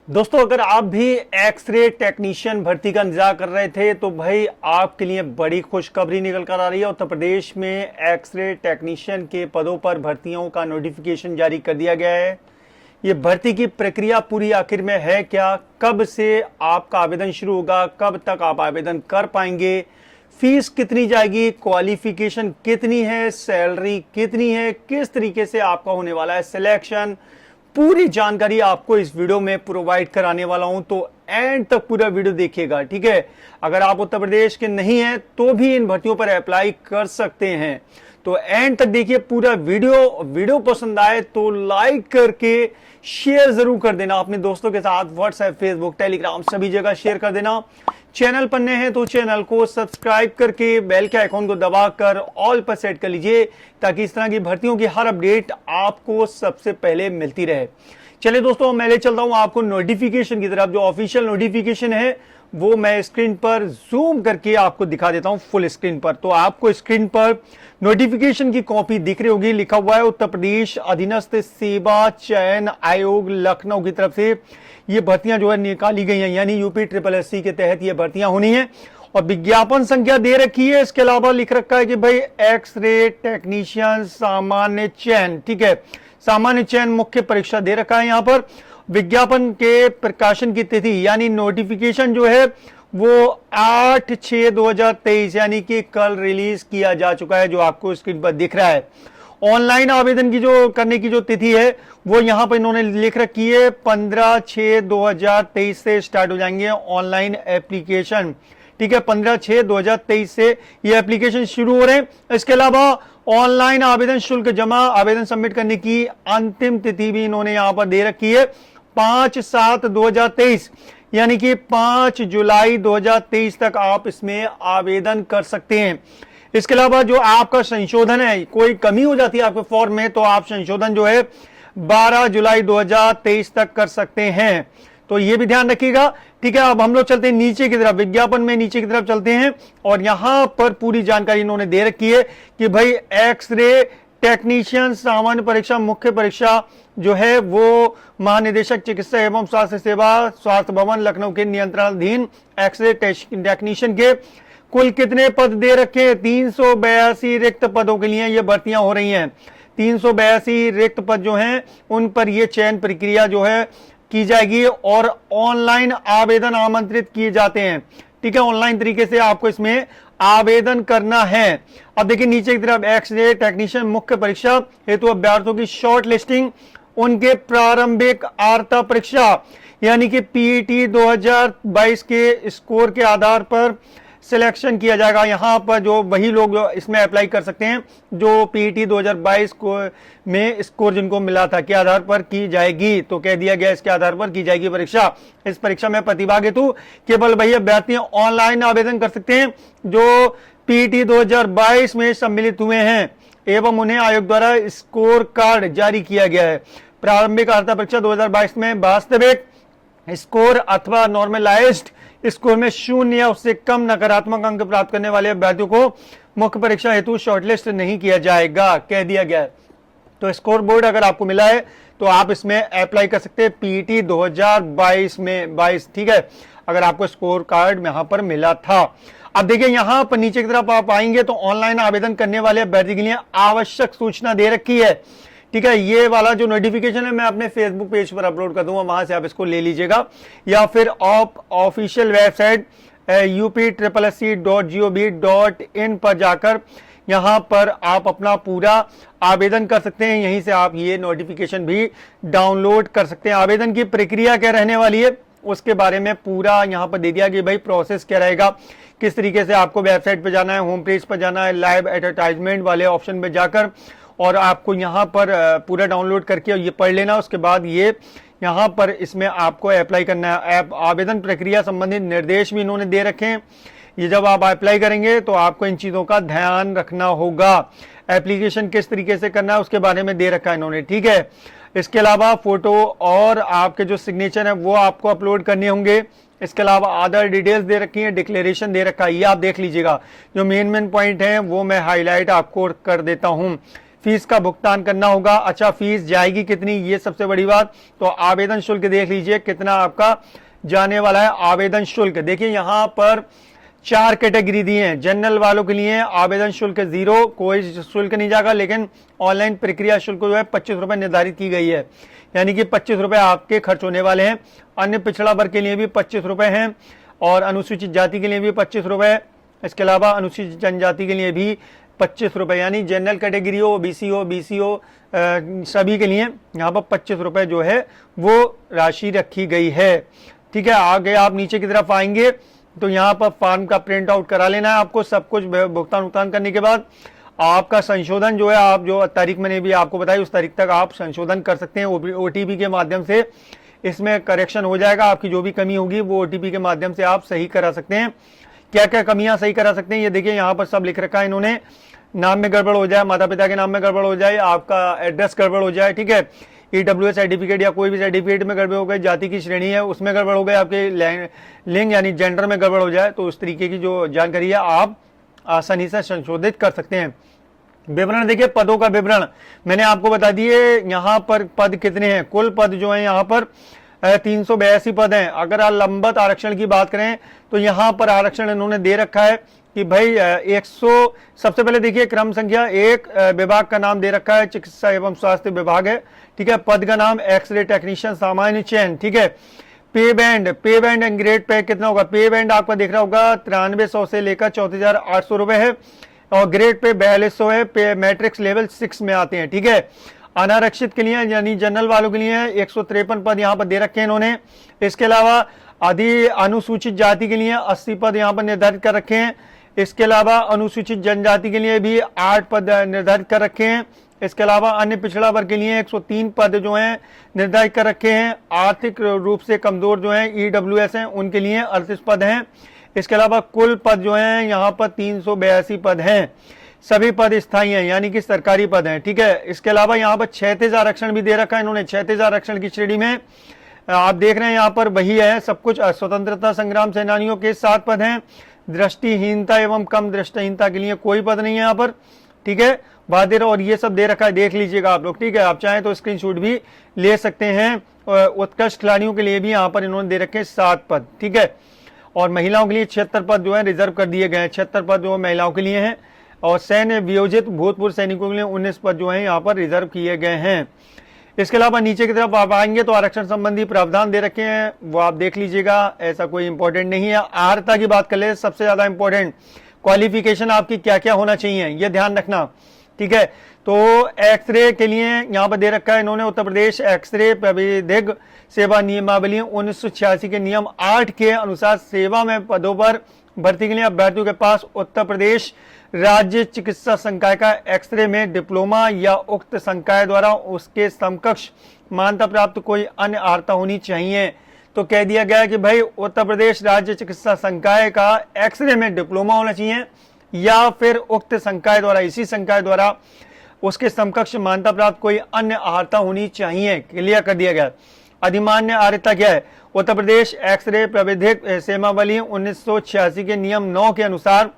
दोस्तों, अगर आप भी एक्सरे टेक्नीशियन भर्ती का इंतजार कर रहे थे तो भाई आपके लिए बड़ी खुशखबरी निकल कर आ रही है। उत्तर प्रदेश में एक्सरे टेक्नीशियन के पदों पर भर्तियों का नोटिफिकेशन जारी कर दिया गया है। ये भर्ती की प्रक्रिया पूरी आखिर में है क्या, कब से आपका आवेदन शुरू होगा, कब तक आप आवेदन कर पाएंगे, फीस कितनी जाएगी, क्वालिफिकेशन कितनी है, सैलरी कितनी है, किस तरीके से आपका होने वाला है सिलेक्शन, पूरी जानकारी आपको इस वीडियो में प्रोवाइड कराने वाला हूं। तो एंड तक पूरा वीडियो देखिएगा, ठीक है। अगर आप उत्तर प्रदेश के नहीं हैं तो भी इन भर्तियों पर अप्लाई कर सकते हैं। तो एंड तक देखिए पूरा वीडियो पसंद आए तो लाइक करके शेयर जरूर कर देना अपने दोस्तों के साथ। व्हाट्सएप, फेसबुक, टेलीग्राम सभी जगह शेयर कर देना। चैनल पर नए हैं तो चैनल को सब्सक्राइब करके बेल के आइकॉन को दबाकर ऑल पर सेट कर लीजिए ताकि इस तरह की भर्तियों की हर अपडेट आपको सबसे पहले मिलती रहे। चलिए दोस्तों, मैं ले चलता हूं आपको नोटिफिकेशन की तरफ। जो ऑफिशियल नोटिफिकेशन है वो मैं स्क्रीन पर जूम करके आपको दिखा देता हूं फुल स्क्रीन पर। तो आपको स्क्रीन पर नोटिफिकेशन की कॉपी दिख रही होगी, लिखा हुआ है उत्तर प्रदेश अधीनस्थ सेवा चयन आयोग लखनऊ की तरफ से ये भर्तियां जो है निकाली गई हैं, यानी यूपी SSC के तहत ये भर्तियां होनी है। और विज्ञापन संख्या दे रखी है, इसके अलावा लिख रखा है कि भाई एक्सरे टेक्नीशियन सामान्य चयन, ठीक है, सामान्य चयन मुख्य परीक्षा दे रखा है। यहां पर विज्ञापन के प्रकाशन की तिथि यानी नोटिफिकेशन जो है वो 8/6/2023 यानी कि कल रिलीज किया जा चुका है, जो आपको स्क्रीन पर दिख रहा है। ऑनलाइन आवेदन की जो करने की जो तिथि है वो यहां पर इन्होंने लिख रखी है 15/6/2023 से स्टार्ट हो जाएंगे ऑनलाइन एप्लीकेशन, ठीक है। 15/6/2023 से ये एप्लीकेशन शुरू हो रहे हैं। इसके अलावा ऑनलाइन आवेदन शुल्क जमा आवेदन सबमिट करने की अंतिम तिथि भी इन्होंने यहां पर दे रखी है 5/7/2023 यानी कि 5 जुलाई 2023 तक आप इसमें आवेदन कर सकते हैं। इसके अलावा जो आपका संशोधन है, कोई कमी हो जाती है आपके फॉर्म में तो आप संशोधन जो है 12 जुलाई 2023 तक कर सकते हैं। तो ये भी ध्यान रखिएगा, ठीक है। अब हम लोग चलते हैं नीचे की तरफ, विज्ञापन में नीचे की तरफ चलते हैं और यहां पर पूरी जानकारी इन्होंने दे रखी है कि भाई एक्सरे टेक्नीशियन सामान्य परीक्षा मुख्य परीक्षा जो है वो महानिदेशक चिकित्सा एवं स्वास्थ्य सेवा स्वास्थ्य भवन लखनऊ के नियंत्रणाधीन एक्सरे टेक्नीशियन के कुल कितने पद दे रखे हैं, 382 रिक्त पदों के लिए ये भर्तियां हो रही हैं। 382 रिक्त पद जो हैं उन पर ये चयन प्रक्रिया जो है की जाएगी और ऑनलाइन आवेदन आमंत्रित किए जाते हैं, ठीक है। ऑनलाइन तरीके से आपको इसमें आवेदन करना है। अब देखिए नीचे की तरफ एक्सरे टेक्नीशियन मुख्य परीक्षा हेतु अभ्यर्थियों की शॉर्ट लिस्टिंग, उनके प्रारंभिक आर्ता परीक्षा यानी कि पीईटी 2022 के स्कोर के आधार पर सिलेक्शन किया जाएगा। यहां पर जो वही लोग इसमें अप्लाई कर सकते हैं जो पीईटी 2022 को में स्कोर जिनको मिला था, के आधार पर की जाएगी। तो कह दिया गया इसके आधार पर की जाएगी परीक्षा। इस परीक्षा में प्रतिभाग हेतु केवल वही अभ्यर्थी ऑनलाइन आवेदन कर सकते हैं जो पीईटी 2022 में सम्मिलित हुए हैं एवं उन्हें आयोग द्वारा स्कोर कार्ड जारी किया गया है। प्रारंभिक अर्हता परीक्षा 2022 में वास्तविक स्कोर अथवा नॉर्मलाइज्ड स्कोर में 0 या उससे कम नकारात्मक अंक प्राप्त करने वाले अभ्यर्थियों को मुख्य परीक्षा हेतु शॉर्टलिस्ट नहीं किया जाएगा, कह दिया गया है। तो स्कोर बोर्ड अगर आपको मिला है तो आप इसमें अप्लाई कर सकते हैं पीईटी 2022 में 22, ठीक है, अगर आपको स्कोर कार्ड यहां पर मिला था। अब देखिए यहां पर नीचे की तरफ आप आएंगे तो ऑनलाइन आवेदन करने वाले अभ्यर्थी के लिए आवश्यक सूचना दे रखी है, ठीक है। ये वाला जो नोटिफिकेशन है मैं अपने फेसबुक पेज पर अपलोड कर दूंगा, वहां से आप इसको ले लीजिएगा या फिर आप ऑफिशियल वेबसाइट upSSC.gov.in पर जाकर यहां पर आप अपना पूरा आवेदन कर सकते हैं। यहीं से आप ये नोटिफिकेशन भी डाउनलोड कर सकते हैं। आवेदन की प्रक्रिया क्या रहने वाली है उसके बारे में पूरा यहां पर दे दिया कि भाई प्रोसेस क्या रहेगा, किस तरीके से आपको वेबसाइट पर जाना है, होम पेज पर जाना है, लाइव एडवर्टाइजमेंट वाले ऑप्शन पे जाकर और आपको यहाँ पर पूरा डाउनलोड करके ये पढ़ लेना। उसके बाद ये यहाँ पर इसमें आपको अप्लाई करना है। आवेदन प्रक्रिया संबंधित निर्देश भी इन्होंने दे रखे हैं। ये जब आप अप्लाई करेंगे तो आपको इन चीज़ों का ध्यान रखना होगा। एप्लीकेशन किस तरीके से करना है उसके बारे में दे रखा है इन्होंने, ठीक है। इसके अलावा फोटो और आपके जो सिग्नेचर है वो आपको अपलोड करने होंगे। इसके अलावा अदर डिटेल्स दे रखी है, डिक्लेरेशन दे रखा है, ये आप देख लीजिएगा। जो मेन पॉइंट है वो मैं हाईलाइट आपको कर देता हूँ। फीस का भुगतान करना होगा। अच्छा, फीस जाएगी कितनी, ये सबसे बड़ी बात। तो आवेदन शुल्क देख लीजिए कितना आपका जाने वाला है। आवेदन शुल्क देखिए यहाँ पर 4 कैटेगरी दी हैं। जनरल वालों के लिए आवेदन शुल्क 0, कोई शुल्क नहीं जाएगा, लेकिन ऑनलाइन प्रक्रिया शुल्क जो है 25 रुपए निर्धारित की गई है, यानी कि 25 रुपए आपके खर्च होने वाले हैं। अन्य पिछड़ा वर्ग के लिए भी 25 रुपए हैं और अनुसूचित जाति के लिए भी 25 रुपए। इसके अलावा अनुसूचित जनजाति के लिए भी 25 रुपए, यानी जनरल कैटेगरी हो, बीसी हो, सभी के लिए यहाँ पर 25 रुपए जो है वो राशि रखी गई है। ठीक है, आगे आप नीचे की तरफ आएंगे तो यहाँ पर फॉर्म का प्रिंट आउट करा लेना है आपको। सब कुछ भुगतान करने के बाद आपका संशोधन जो है, आप जो तारीख मैंने भी आपको बताई उस तारीख तक आप संशोधन कर सकते हैं। ओटीपी के माध्यम से इसमें करेक्शन हो जाएगा। आपकी जो भी कमी होगी वो ओटीपी के माध्यम से आप सही करा सकते हैं। क्या क्या कमियां सही करा सकते हैं ये देखिए, यहाँ पर सब लिख रखा है इन्होंने। नाम में गड़बड़ हो जाए, माता पिता के नाम में गड़बड़ हो जाए, आपका एड्रेस गड़बड़ हो जाए, ठीक है, ईडब्ल्यूएस सर्टिफिकेट या कोई भी सर्टिफिकेट में गड़बड़ हो गई, जाति की श्रेणी है उसमें गड़बड़ हो गई, आपके लिंग यानी जेंडर में गड़बड़ हो जाए, तो उस तरीके की जो जानकारी है आप आसानी से संशोधित कर सकते हैं। विवरण देखिए, पदों का विवरण मैंने आपको बता दिए। यहाँ पर पद कितने हैं, कुल पद जो है यहाँ पर 382 पद हैं। अगर आप लंबत आरक्षण की बात करें तो यहाँ पर आरक्षण इन्होंने दे रखा है कि भाई 100, सबसे पहले देखिए क्रम संख्या 1, विभाग का नाम दे रखा है चिकित्सा एवं स्वास्थ्य विभाग है, ठीक है। पद का नाम एक्सरे टेक्नीशियन सामान्य चयन, ठीक है। पे बैंड एंड ग्रेड पे कितना होगा, पे बैंड आपका देख रहा होगा 9300 से लेकर 34,800 रुपए है और ग्रेड पे 4200 है। पे मैट्रिक्स लेवल 6 में आते हैं, ठीक है। अनारक्षित के लिए यानी जनरल वालों के लिए 153 पद यहाँ पर दे रखे हैं इन्होंने। इसके अलावा अनुसूचित जाति के लिए 80 पद यहाँ पर निर्धारित कर रखे हैं। इसके अलावा अनुसूचित जनजाति के लिए भी 8 पद निर्धारित कर रखे हैं। इसके अलावा अन्य पिछड़ा वर्ग के लिए 103 पद जो हैं निर्धारित कर रखे हैं। आर्थिक रूप से कमजोर जो हैं ईडब्ल्यूएस हैं उनके लिए 38 पद हैं। इसके अलावा कुल पद जो हैं यहाँ पर 382 पद हैं। सभी पद स्थायी हैं यानी कि सरकारी पद हैं, ठीक है। इसके अलावा यहाँ पर क्षैतिज आरक्षण भी दे रखा है इन्होंने। क्षैतिज आरक्षण की श्रेणी में आप देख रहे हैं यहाँ पर वही है सब कुछ। स्वतंत्रता संग्राम सेनानियों के 7 पद हैं। दृष्टिहीनता एवं कम दृष्टिहीनता के लिए कोई पद नहीं है यहाँ पर, ठीक है। बाधिर और ये सब दे रखा है, देख लीजिएगा आप लोग, ठीक है। आप चाहें तो स्क्रीनशॉट भी ले सकते हैं। उत्कृष्ट खिलाड़ियों के लिए भी यहाँ पर इन्होंने दे रखे हैं 7 पद, ठीक है। और महिलाओं के लिए 76 पद जो है रिजर्व कर दिए गए हैं। 76 पद जो महिलाओं के लिए हैं और सैन्य वियोजित भूतपूर्व सैनिकों के लिए 19 पद जो है यहाँ पर रिजर्व किए गए हैं। इसके अलावा नीचे की तरफ आप आएंगे तो आरक्षण संबंधी प्रावधान दे रखे हैं, वो आप देख लीजिएगा, ऐसा कोई इंपॉर्टेंट नहीं है। अर्हता की बात कर ले, सबसे ज्यादा इंपॉर्टेंट क्वालिफिकेशन आपकी क्या क्या होना चाहिए ये ध्यान रखना, ठीक है। तो एक्सरे के लिए यहाँ पर दे रखा है इन्होंने उत्तर प्रदेश एक्सरे प्राविधिक सेवा नियमावली 1986 के नियम 8 के अनुसार सेवा में पदों पर भर्ती के लिए अभ्यर्थियों के पास उत्तर प्रदेश राज्य चिकित्सा संकाय का एक्सरे में डिप्लोमा या उक्त संकाय द्वारा उसके समकक्ष मान्यता प्राप्त कोई अन्य अर्हता होनी चाहिए। तो कह दिया गया कि भाई उत्तर प्रदेश राज्य चिकित्सा संकाय का एक्सरे में डिप्लोमा होना चाहिए या फिर उक्त संकाय द्वारा, इसी संकाय द्वारा उसके समकक्ष मान्यता प्राप्त कोई अन्य अर्हता होनी चाहिए। क्लियर कर दिया गया। अधिमान्य अर्हता क्या है, उत्तर प्रदेश एक्सरे प्राविधिक सेवावली 1986 के नियम 9 के अनुसार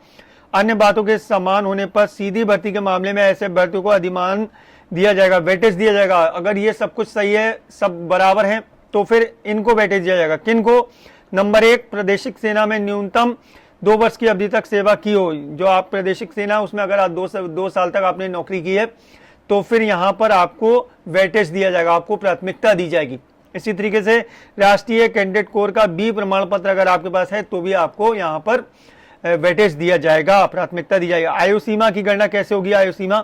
अन्य बातों के समान होने पर सीधी भर्ती के मामले में ऐसे अभ्यर्थियों को अधिमान दिया जाएगा, वेटेज दिया जाएगा। अगर ये सब कुछ सही है, सब बराबर है, तो फिर इनको वेटेज दिया जाएगा। किनको, नंबर 1 प्रादेशिक सेना में न्यूनतम 2 वर्ष की अवधि तक सेवा की हो। जो आप प्रादेशिक सेना उसमें अगर आप 2 साल तक आपने नौकरी की है तो फिर यहाँ पर आपको वेटेज दिया जाएगा, आपको प्राथमिकता दी जाएगी। इसी तरीके से राष्ट्रीय कैंडिडेट कोर का बी प्रमाण पत्र अगर आपके पास है तो भी आपको यहाँ पर वेटेज दिया जाएगा, प्राथमिकता दी जाएगी। आयु सीमा की गणना कैसे होगी, आयु सीमा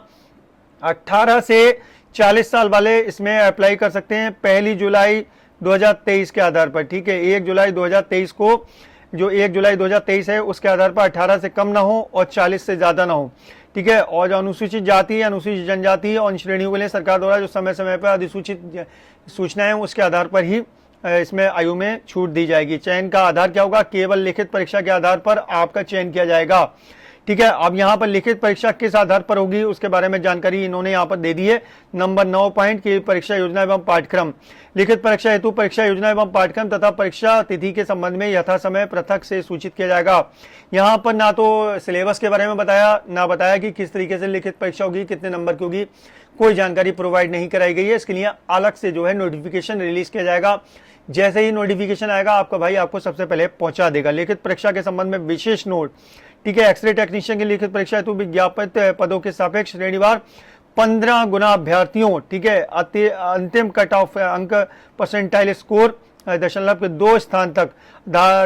18 से 40 साल वाले इसमें अप्लाई कर सकते हैं 1 जुलाई 2023 के आधार पर, ठीक है। 1 जुलाई 2023 को, जो 1 जुलाई 2023 है उसके आधार पर 18 से कम ना हो और 40 से ज्यादा ना हो, ठीक है। और जो अनुसूचित जाति, अनुसूचित जनजाति और श्रेणियों के लिए सरकार द्वारा जो समय समय पर अधिसूचित सूचनाएं उसके आधार पर ही इसमें आयु में छूट दी जाएगी। चयन का आधार क्या होगा, केवल लिखित परीक्षा के आधार पर आपका चयन किया जाएगा। ठीक है। अब यहाँ पर लिखित परीक्षा किस आधार पर होगी उसके बारे में जानकारी इन्होंने यहाँ पर दे दी है। नंबर 9 पॉइंट की परीक्षा योजना एवं पाठ्यक्रम। लिखित परीक्षा हेतु परीक्षा योजना एवं पाठ्यक्रम तथा परीक्षा तिथि के संबंध में यथा समय पृथक से सूचित किया जाएगा। यहाँ पर ना तो सिलेबस के बारे में बताया, ना बताया कि किस तरीके से लिखित परीक्षा होगी, कितने नंबर की होगी, कोई जानकारी प्रोवाइड नहीं कराई गई है। इसके लिए अलग से जो है नोटिफिकेशन रिलीज किया जाएगा। जैसे ही नोटिफिकेशन आएगा आपका भाई आपको सबसे पहले पहुंचा देगा। लिखित परीक्षा के संबंध में विशेष नोट, ठीक है। एक्सरे टेक्नीशियन की लिखित परीक्षा हेतु विज्ञापित पदों के सापेक्ष श्रेणीवार 15 गुना अभ्यर्थियों, ठीक है, अंतिम कट ऑफ अंक परसेंटाइल स्कोर 0.2 स्थान तक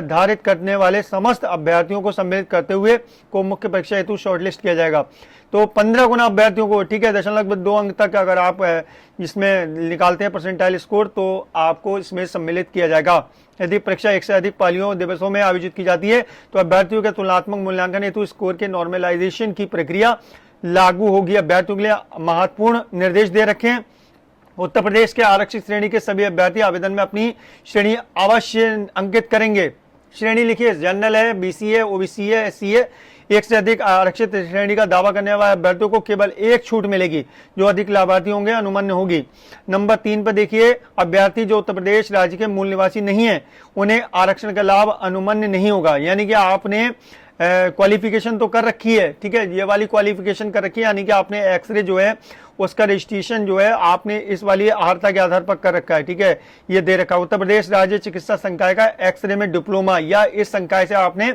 धारित करने वाले समस्त अभ्यर्थियों को सम्मिलित करते हुए को मुख्य परीक्षा हेतु शॉर्टलिस्ट किया जाएगा। तो 15 गुना अभ्यर्थियों को, ठीक है, 0.2 अंक तक अगर आप इसमें निकालते हैं परसेंटाइल स्कोर तो आपको इसमें सम्मिलित किया जाएगा। यदि परीक्षा एक से अधिक पालियों दिवसों में आयोजित की जाती है तो अभ्यर्थियों के तुलनात्मक मूल्यांकन हेतु स्कोर के नॉर्मलाइजेशन की प्रक्रिया लागू होगी। अभ्यर्थियों के लिए महत्वपूर्ण निर्देश दे रखे हैं। उत्तर प्रदेश के आरक्षित श्रेणी के सभी अभ्यर्थी आवेदन में अपनी श्रेणी अवश्य अंकित करेंगे। श्रेणी लिखिए, जनरल है, बीसी है, ओबीसी है, एससी है। एक से अधिक आरक्षित श्रेणी का दावा करने वाले अभ्यर्थियों को केवल एक छूट मिलेगी, जो अधिक लाभार्थी होंगे अनुमन्य होगी। नंबर 3 पर देखिए, अभ्यर्थी जो उत्तर प्रदेश राज्य के मूल निवासी नहीं है उन्हें आरक्षण का लाभ अनुमन्य नहीं होगा। यानी कि आपने क्वालिफिकेशन तो कर रखी है, ठीक है, ये वाली क्वालिफिकेशन कर रखी है, यानी कि आपने एक्सरे जो है उसका रजिस्ट्रेशन जो है आपने इस वाली अर्हता के आधार पर कर रखा है, ठीक है, ये दे रखा है। उत्तर प्रदेश राज्य चिकित्सा संकाय का एक्सरे में डिप्लोमा या इस संकाय से आपने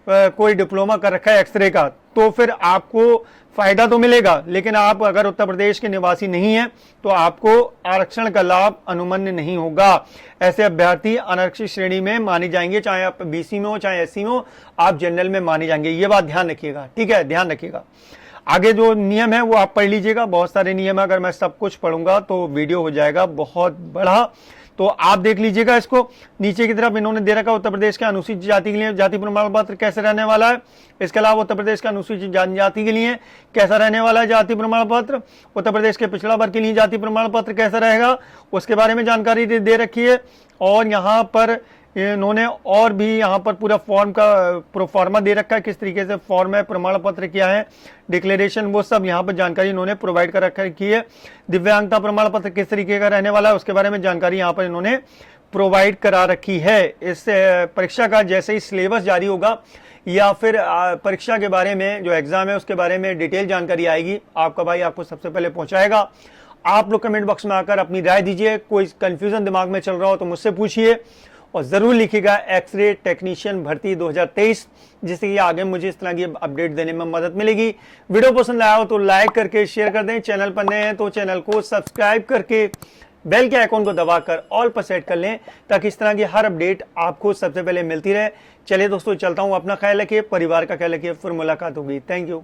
कोई डिप्लोमा कर रखा है एक्सरे का, तो फिर आपको फायदा तो मिलेगा। लेकिन आप अगर उत्तर प्रदेश के निवासी नहीं है तो आपको आरक्षण का लाभ अनुमन्य नहीं होगा। ऐसे अभ्यर्थी अनारक्षित श्रेणी में माने जाएंगे, चाहे आप बीसी में हो चाहे एससी में हो, आप जनरल में माने जाएंगे। ये बात ध्यान रखिएगा, ठीक है, ध्यान रखिएगा। आगे जो नियम है वो आप पढ़ लीजिएगा, बहुत सारे नियम है। अगर मैं सब कुछ पढ़ूंगा तो वीडियो हो जाएगा बहुत बड़ा, तो आप देख लीजिएगा इसको। नीचे की तरफ इन्होंने दे रखा उत्तर प्रदेश के अनुसूचित जाति के लिए जाति प्रमाण पत्र कैसे रहने वाला है। इसके अलावा उत्तर प्रदेश के अनुसूचित जनजाति के लिए कैसा रहने वाला है जाति प्रमाण पत्र। उत्तर प्रदेश के पिछड़ा वर्ग के लिए जाति प्रमाण पत्र कैसा रहेगा उसके बारे में जानकारी दे रखी है। और यहाँ पर इन्होंने और भी यहाँ पर पूरा फॉर्म का प्रोफार्मा दे रखा है, किस तरीके से फॉर्म है, प्रमाण पत्र क्या है, डिक्लेरेशन, वो सब यहाँ पर जानकारी इन्होंने प्रोवाइड कर रखी है। दिव्यांगता प्रमाण पत्र किस तरीके का रहने वाला है उसके बारे में जानकारी यहाँ पर इन्होंने प्रोवाइड करा रखी है। इस परीक्षा का जैसे ही सिलेबस जारी होगा या फिर परीक्षा के बारे में जो एग्जाम है उसके बारे में डिटेल जानकारी आएगी, आपका भाई आपको सबसे पहले पहुंचाएगा। आप लोग कमेंट बॉक्स में आकर अपनी राय दीजिए। कोई कंफ्यूजन दिमाग में चल रहा हो तो मुझसे पूछिए और जरूर लिखिएगा एक्सरे टेक्नीशियन भर्ती 2023, जिससे कि आगे मुझे इस तरह की अपडेट देने में मदद मिलेगी। वीडियो पसंद आया हो तो लाइक करके शेयर कर दें। चैनल पर नए हैं तो चैनल को सब्सक्राइब करके बेल के आइकॉन को दबाकर ऑल पर सेट कर लें, ताकि इस तरह की हर अपडेट आपको सबसे पहले मिलती रहे। चलिए दोस्तों, चलता हूं, अपना ख्याल रखिए, परिवार का ख्याल रखिए, फिर मुलाकात होगी। Thank you.